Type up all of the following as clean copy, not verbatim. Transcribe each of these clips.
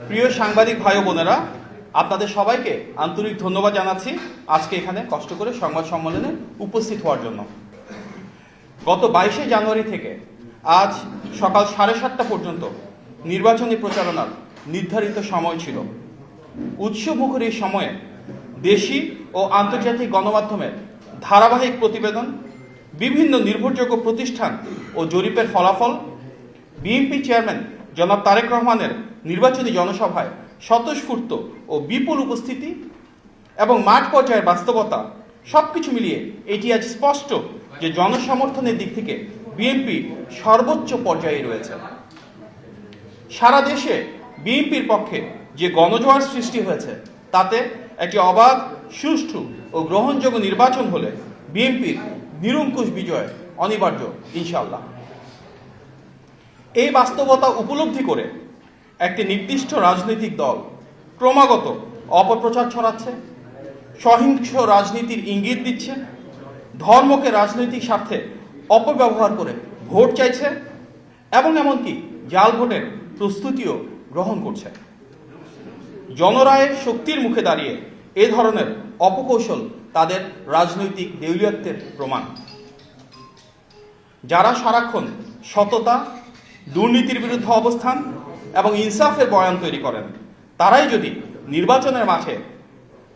প্রিয় সাংবাদিক ভাই বোনেরা, আপনাদের সবাইকে আন্তরিক ধন্যবাদ জানাচ্ছি আজকে এখানে কষ্ট করে সংবাদ সম্মেলনে উপস্থিত হওয়ার জন্য। গত 22শে জানুয়ারি থেকে আজ সকাল 7:30টা পর্যন্ত নির্বাচনী প্রচারণার নির্ধারিত সময় ছিল। উৎসবমুখর এই সময়ে দেশি ও আন্তর্জাতিক গণমাধ্যমের ধারাবাহিক প্রতিবেদন, বিভিন্ন নির্ভরযোগ্য প্রতিষ্ঠান ও জরিপের ফলাফল, বিএনপি চেয়ারম্যান জনাব তারেক রহমানের নির্বাচনী জনসভায় স্বতঃস্ফূর্ত ও বিপুল উপস্থিতি এবং মাঠ পর্যায়ের বাস্তবতা সবকিছু মিলিয়ে এটি আজ স্পষ্ট যে জনসমর্থনের দিক থেকে বিএনপি সর্বোচ্চ পর্যায়ে রয়েছে। সারা দেশে বিএনপির পক্ষে যে গণজোয়ার সৃষ্টি হয়েছে তাতে একটি অবাধ, সুষ্ঠু ও গ্রহণযোগ্য নির্বাচন হলে বিএনপির নিরঙ্কুশ বিজয় অনিবার্য ইনশাআল্লাহ। এই বাস্তবতা উপলব্ধি করে একটি নির্দিষ্ট রাজনৈতিক দল ক্রমাগত অপপ্রচার ছড়াচ্ছে, সহিংস রাজনীতির ইঙ্গিত দিচ্ছে, ধর্মকে রাজনৈতিক স্বার্থে অপব্যবহার করে ভোট চাইছে এবং এমনকি জাল ভোটের প্রস্তুতিও গ্রহণ করছে। জনরায়ের শক্তির মুখে দাঁড়িয়ে এ ধরনের অপকৌশল তাদের রাজনৈতিক দেউলিয়াত্বের প্রমাণ। যারা সারাক্ষণ সততা, দুর্নীতির বিরুদ্ধে অবস্থান এবং ইনসাফের বয়ান তৈরি করেন, তারাই যদি নির্বাচনের মাঠে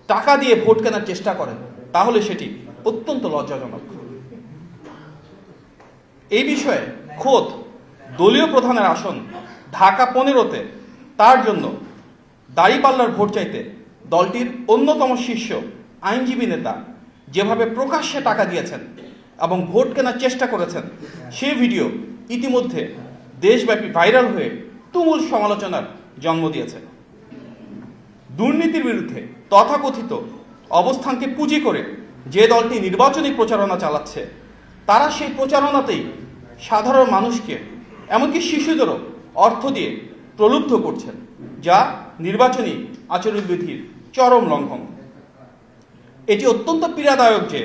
টাকা দিয়ে ভোট কেনার চেষ্টা করেন তাহলে সেটি অত্যন্ত লজ্জাজনক। এই বিষয়ে খোদ দলীয় প্রধানের আসন ঢাকা 15-তে তার জন্য দাঁড়িপাল্লার ভোট চাইতে দলটির অন্যতম শীর্ষ আইনজীবী নেতা যেভাবে প্রকাশ্যে টাকা দিয়েছেন এবং ভোট কেনার চেষ্টা করেছেন, সে ভিডিও ইতিমধ্যে দেশব্যাপী ভাইরাল হয়ে তুমুল সমালোচনার জন্ম দিয়েছে। দুর্নীতির বিরুদ্ধে তথাকথিত অবস্থানকে পুঁজি করে যে দলটি নির্বাচনী প্রচারণা চালাচ্ছে, তারা সেই প্রচারণাতেই সাধারণ মানুষকে, এমনকি শিশুদেরও অর্থ দিয়ে প্রলুব্ধ করছেন, যা নির্বাচনী আচরণবিধির চরম লঙ্ঘন। এটি অত্যন্ত পীড়াদায়ক যে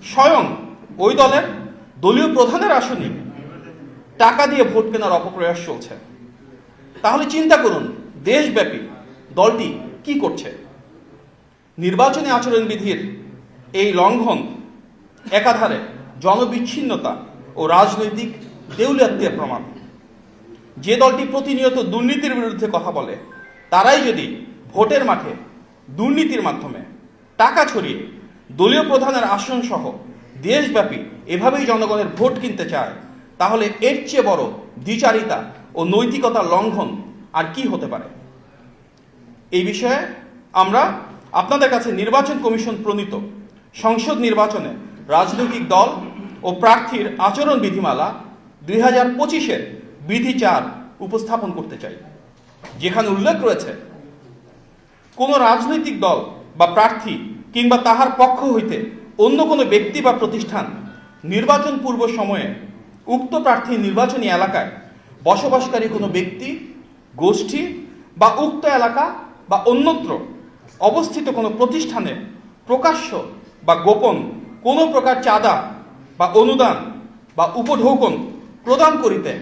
স্বয়ং ওই দলের দলীয় প্রধানের আসনে টাকা দিয়ে ভোট কেনার অপপ্রয়াস চলছে। তাহলে চিন্তা করুন দেশব্যাপী দলটি কি করছে। নির্বাচনী আচরণবিধির এই লঙ্ঘন একাধারে জনবিচ্ছিন্নতা ও রাজনৈতিক দেউলিয়াত্বের প্রমাণ। যে দলটি প্রতিনিয়ত দুর্নীতির বিরুদ্ধে কথা বলে, তারাই যদি ভোটের মাঠে দুর্নীতির মাধ্যমে টাকা ছড়িয়ে দলীয় প্রধানের আসন সহ দেশব্যাপী এভাবেই জনগণের ভোট কিনতে চায়, তাহলে এর চেয়ে বড় দ্বিচারিতা ও নৈতিকতার লঙ্ঘন আর কি হতে পারে। এই বিষয়ে আমরা আপনাদের কাছে নির্বাচন কমিশন প্রণীত সংসদ নির্বাচনে রাজনৈতিক দল ও প্রার্থীর আচরণ বিধিমালা 2025-এর বিধি 4 উপস্থাপন করতে চাই, যেখানে উল্লেখ রয়েছে কোন রাজনৈতিক দল বা প্রার্থী কিংবা তাহার পক্ষ হইতে অন্য কোনো ব্যক্তি বা প্রতিষ্ঠান নির্বাচন পূর্ব সময়ে উক্ত প্রার্থীর নির্বাচনী এলাকায় বসবাসকারী কোনো ব্যক্তি, গোষ্ঠী বা উক্ত এলাকা বা অন্যত্র অবস্থিত কোনো প্রতিষ্ঠানে প্রকাশ্য বা গোপন কোনো প্রকার চাঁদা বা অনুদান বা উপঢৌকন প্রদান করিতে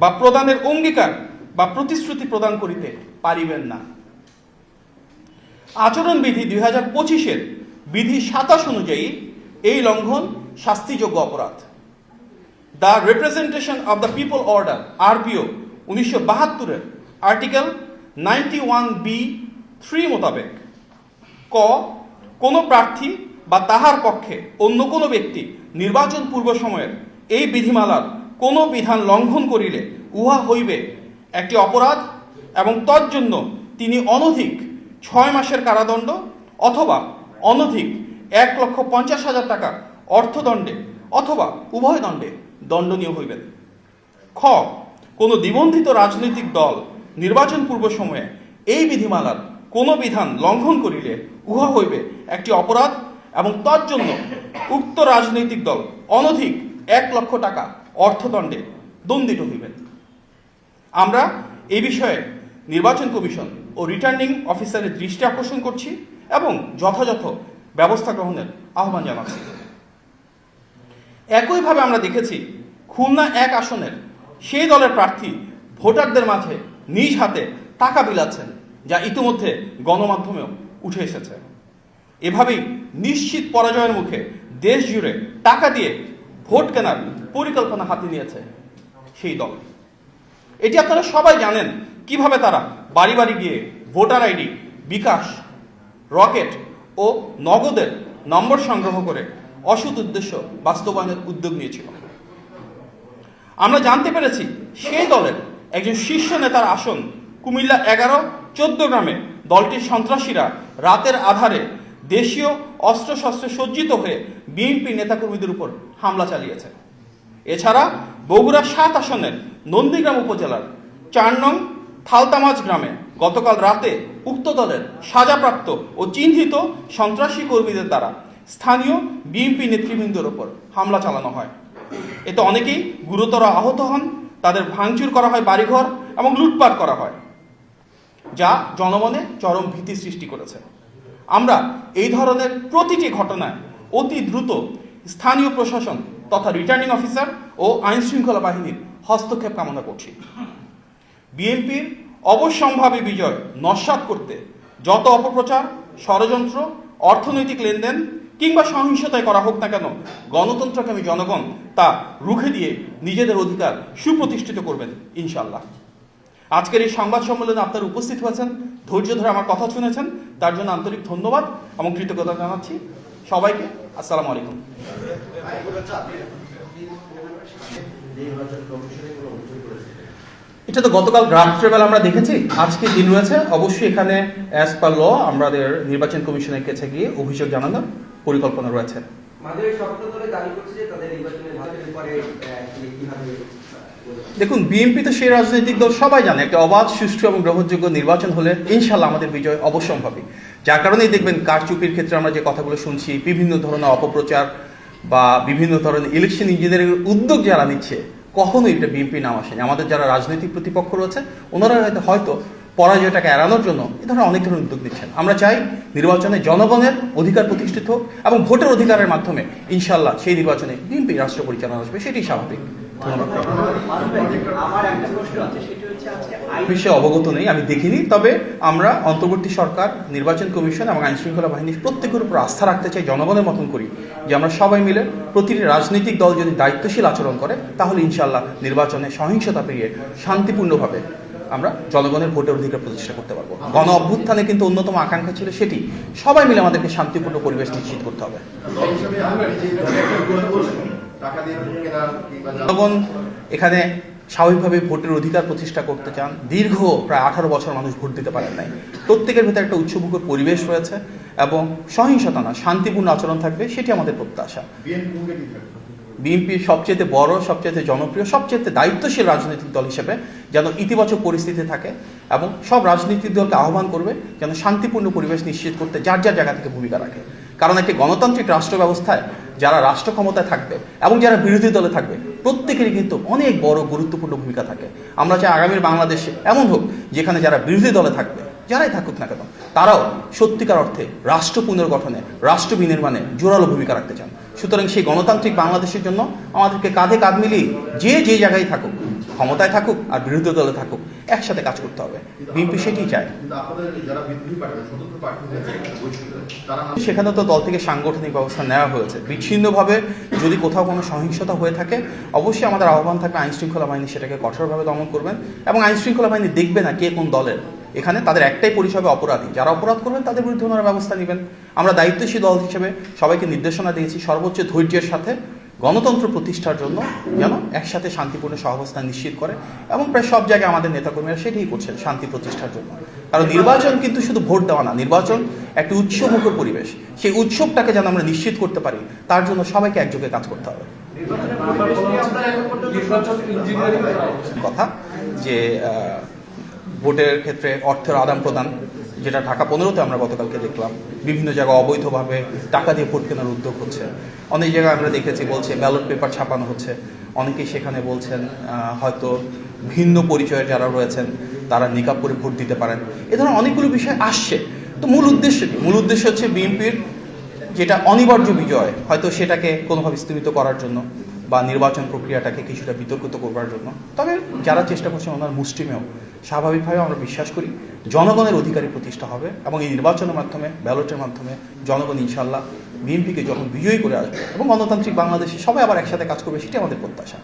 বা প্রদানের অঙ্গীকার বা প্রতিশ্রুতি প্রদান করিতে পারিবেন না। আচরণবিধি 2025-এর বিধি 27 অনুযায়ী এই লঙ্ঘন শাস্তিযোগ্য অপরাধ। The representation of the people order RPO 1972-এর আর্টিকেল 91B(3) মোতাবেক ক কোনো প্রার্থী বা তাহার পক্ষে অন্য কোনো ব্যক্তি নির্বাচন পূর্ব সময়ের এই বিধিমালার কোনো বিধান লঙ্ঘন করিলে উহা হইবে একটি অপরাধ এবং তজ্জন্য তিনি অনধিক 6 মাসের কারাদণ্ড অথবা অনধিক 1,50,000 টাকা অর্থদণ্ডে অথবা উভয় দণ্ডে দণ্ডনীয় হইবেন। খ কোনো নিবন্ধিত রাজনৈতিক দল নির্বাচন পূর্ব সময়ে এই বিধিমালার কোনো বিধান লঙ্ঘন করিলে উহা হইবে একটি অপরাধ এবং তজ্জন্য উক্ত রাজনৈতিক দল অনধিক 1 লক্ষ টাকা অর্থদণ্ডে দণ্ডিত হইবেন। আমরা এই বিষয়ে নির্বাচন কমিশন ও রিটার্নিং অফিসারের দৃষ্টি আকর্ষণ করছি এবং যথাযথ ব্যবস্থা গ্রহণের আহ্বান জানাচ্ছি। একইভাবে আমরা দেখেছি খুলনা 1 আসনের সেই দলের প্রার্থী ভোটারদের মাঝে নিজ হাতে টাকা বিলাচ্ছেন যা ইতিমধ্যে গণমাধ্যমেও উঠে এসেছে। এভাবেই নিশ্চিত পরাজয়ের মুখে দেশ জুড়ে টাকা দিয়ে ভোট কেনার পরিকল্পনা হাতে নিয়েছে সেই দল। এটি আপনারা সবাই জানেন কিভাবে তারা বাড়ি বাড়ি গিয়ে ভোটার আইডি, বিকাশ, রকেট ও নগদের নম্বর সংগ্রহ করে অসৎ উদ্দেশ্য বাস্তবায়নের উদ্যোগ নিয়েছিল। আমরা জানতে পেরেছি সেই দলের একজন শীর্ষ নেতার আসন কুমিল্লা 11-14 গ্রামে দলটির সন্ত্রাসীরা রাতের আধারে দেশীয় অস্ত্রশস্ত্রে সজ্জিত হয়ে বিএনপি নেতাকর্মীদের উপর হামলা চালিয়েছে। এছাড়া বগুড়া 7 আসনের নন্দীগ্রাম উপজেলার 4 নং থালতামাজ গ্রামে গতকাল রাতে উক্ত দলের সাজাপ্রাপ্ত ও চিহ্নিত সন্ত্রাসী কর্মীদের দ্বারা স্থানীয় বিএনপি নেতৃবৃন্দের উপর হামলা চালানো হয়। এতে অনেকেই গুরুতর আহত হন, তাদের ভাঙচুর করা হয় বাড়িঘর এবং লুটপাট করা হয়, যা জনমনে চরম ভীতি সৃষ্টি করেছে। আমরা এই ধরনের প্রতিটি ঘটনায় অতি দ্রুত স্থানীয় প্রশাসন তথা রিটার্নিং অফিসার ও আইন শৃঙ্খলা বাহিনীর হস্তক্ষেপ কামনা করছি। বিএনপির অবশ্যম্ভাবী বিজয় নস্যাৎ করতে যত অপপ্রচার, ষড়যন্ত্র, অর্থনৈতিক লেনদেন কিংবা সহিংসতায় করা হোক না কেন, গণতন্ত্রকামী জনগণ তা রুখে দিয়ে নিজেদের অধিকার সুপ্রতিষ্ঠিত করবেন ইনশাল্লাহ। আজকের এই সংবাদ সম্মেলনে আপনারা উপস্থিত হয়েছেন, ধৈর্য ধরে আমার কথা শুনেছেন, তার জন্য আন্তরিক ধন্যবাদ এবং কৃতজ্ঞতা জানাচ্ছি সবাইকে। আসসালামু আলাইকুম। এটা তো গতকাল রাত্রেবেলা আমরা দেখেছি, আজকে দিন রয়েছে। অবশ্যই এখানে অ্যাজ পার ল আমাদের নির্বাচন কমিশনের কাছে গিয়ে অভিযোগ জানানোর পরিকল্পনা রয়েছে। দেখুন, বিএনপি তো সেই রাজনৈতিক দল, সবাই জানে একটা অবাধ, সুষ্ঠু এবং গ্রহণযোগ্য নির্বাচন হলে ইনশাল্লাহ আমাদের বিজয় অবশ্যম্ভাবী। যার কারণেই দেখবেন কারচুপির ক্ষেত্রে আমরা যে কথাগুলো শুনছি, বিভিন্ন ধরনের অপপ্রচার বা বিভিন্ন ধরনের ইলেকশন ইঞ্জিনিয়ারিং উদ্যোগ যারা নিচ্ছে, কখনোই এটা বিএনপি নাম আসেনি। আমাদের যারা রাজনৈতিক প্রতিপক্ষ রয়েছে ওনারা হয়তো পরাজয়টাকে এড়ানোর জন্য এ ধরনের অনেক ধরনের উদ্যোগ নিচ্ছেন। আমরা চাই নির্বাচনে জনগণের অধিকার প্রতিষ্ঠিত হোক এবং ভোটের অধিকারের মাধ্যমে ইনশাল্লাহ সেই নির্বাচনে বিএনপি রাষ্ট্র পরিচালনা আসবে, সেটি স্বাভাবিক। বিষয়ে অবগত নেই, আমি দেখিনি। তবে আমরা অন্তর্বর্তী সরকার, নির্বাচন কমিশন এবং আইন শৃঙ্খলা বাহিনীর প্রত্যেকের উপর আস্থা রাখতে চাই, জনগণের মতন করি যে আমরা সবাই মিলে প্রতিটি রাজনৈতিক দল যদি দায়িত্বশীল আচরণ করে তাহলে ইনশাল্লাহ নির্বাচনে সহিংসতা পেরিয়ে শান্তিপূর্ণভাবে আমরা জনগণের ভোটের অধিকার প্রতিষ্ঠা করতে পারবো। গণ অভ্যুত্থানে কিন্তু অন্যতম আকাঙ্ক্ষা ছিল সেটি। সবাই মিলে আমাদেরকে শান্তিপূর্ণ পরিবেশ নিশ্চিত করতে হবে। জনগণ এখানে স্বাভাবিকভাবে ভোটের অধিকার প্রতিষ্ঠা করতে চান। দীর্ঘ প্রায় 18 বছর মানুষ ভোট দিতে পারেন নাই। প্রত্যেকের ভেতরে একটা উৎসবমুখর পরিবেশ রয়েছে এবং সহিংসতা না, শান্তিপূর্ণ আচরণ থাকবে, সেটি আমাদের প্রত্যাশা। বিএনপি সবচেয়ে বড়, সবচেয়ে জনপ্রিয়, সবচেয়ে দায়িত্বশীল রাজনৈতিক দল হিসেবে যেন ইতিবাচক পরিস্থিতি থাকে এবং সব রাজনৈতিক দলকে আহ্বান করবে যেন শান্তিপূর্ণ পরিবেশ নিশ্চিত করতে যার যার জায়গা থেকে ভূমিকা রাখে। কারণ একটি গণতান্ত্রিক রাষ্ট্র ব্যবস্থায় যারা রাষ্ট্র ক্ষমতায় থাকবে এবং যারা বিরোধী দলে থাকবে প্রত্যেকেরই কিন্তু অনেক বড় গুরুত্বপূর্ণ ভূমিকা থাকে। আমরা চাই আগামীর বাংলাদেশে এমন হোক যেখানে যারা বিরোধী দলে থাকবে, যারাই থাকুক না কেন, তারাও সত্যিকার অর্থে রাষ্ট্র পুনর্গঠনে, রাষ্ট্র বিনির্মাণে জোরালো ভূমিকা রাখতে চান। সুতরাং সেই গণতান্ত্রিক বাংলাদেশের জন্য আমাদেরকে কাঁধে কাঁধ মিলিয়ে যে জায়গায় থাকুক, ক্ষমতায় থাকুক আর বিরোধী দলে থাকুক, একসাথে কাজ করতে হবে। বিএনপি সেটাই চায়। সেখানে তো দল থেকে সাংগঠনিক ব্যবস্থা নেওয়া হয়েছে। বিচ্ছিন্নভাবে যদি কোথাও কোনো সহিংসতা হয়ে থাকে অবশ্যই আমাদের আহ্বান থাকবে আইন শৃঙ্খলা বাহিনী সেটাকে কঠোরভাবে দমন করবেন এবং আইন শৃঙ্খলা বাহিনী দেখবে না কে কোন দলের। এখানে তাদের একটাই পরিচয়, অপরাধী। যারা অপরাধ করবেন তাদের বিরুদ্ধে ওনারা ব্যবস্থা নেবেন। আমরা দায়িত্বশীল দল হিসেবে সবাইকে নির্দেশনা দিয়েছি সর্বোচ্চ ধৈর্যের সাথে গণতন্ত্র প্রতিষ্ঠার জন্য যেন একসাথে শান্তিপূর্ণ সহাবস্থান নিশ্চিত করে এবং প্রায় সব জায়গায় আমাদের নেতাকর্মীরা সেটাই করছেন শান্তি প্রতিষ্ঠার জন্য। কারণ নির্বাচন কিন্তু শুধু ভোট দেওয়া না, নির্বাচন একটি উৎসবমুখর পরিবেশ। সেই উৎসবটাকে যেন আমরা নিশ্চিত করতে পারি তার জন্য সবাইকে একযোগে কাজ করতে হবে। কথা যে ভোটের ক্ষেত্রে অর্থের আদান প্রদান, যেটা ঢাকা 15-তে আমরা গতকালকে দেখলাম, বিভিন্ন জায়গায় অবৈধভাবে টাকা দিয়ে ভোট কেনার উদ্যোগ হচ্ছে। অনেক জায়গায় আমরা দেখেছি বলছে ব্যালট পেপার ছাপানো হচ্ছে। অনেকেই সেখানে বলছেন হয়তো ভিন্ন পরিচয়ের যারা রয়েছেন তারা নিকাব করে ভোট দিতে পারেন। এ ধরনের অনেকগুলো বিষয় আসছে। তো মূল উদ্দেশ্য হচ্ছে বিএনপির যেটা অনিবার্য বিজয়, হয়তো সেটাকে কোনোভাবে স্তীমিত করার জন্য বা নির্বাচন প্রক্রিয়াটাকে কিছুটা বিতর্কিত করবার জন্য। তবে যারা চেষ্টা করছেন ওনার মুষ্টিমেয়, স্বাভাবিকভাবে আমরা বিশ্বাস করি জনগণের অধিকারী প্রতিষ্ঠা হবে এবং এই নির্বাচনের মাধ্যমে, ব্যালটের মাধ্যমে জনগণ ইনশাল্লাহ বিএনপিকে যখন বিজয়ী করে আসবে এবং গণতান্ত্রিক বাংলাদেশে সবাই আবার একসাথে কাজ করবে, সেটি আমাদের প্রত্যাশা।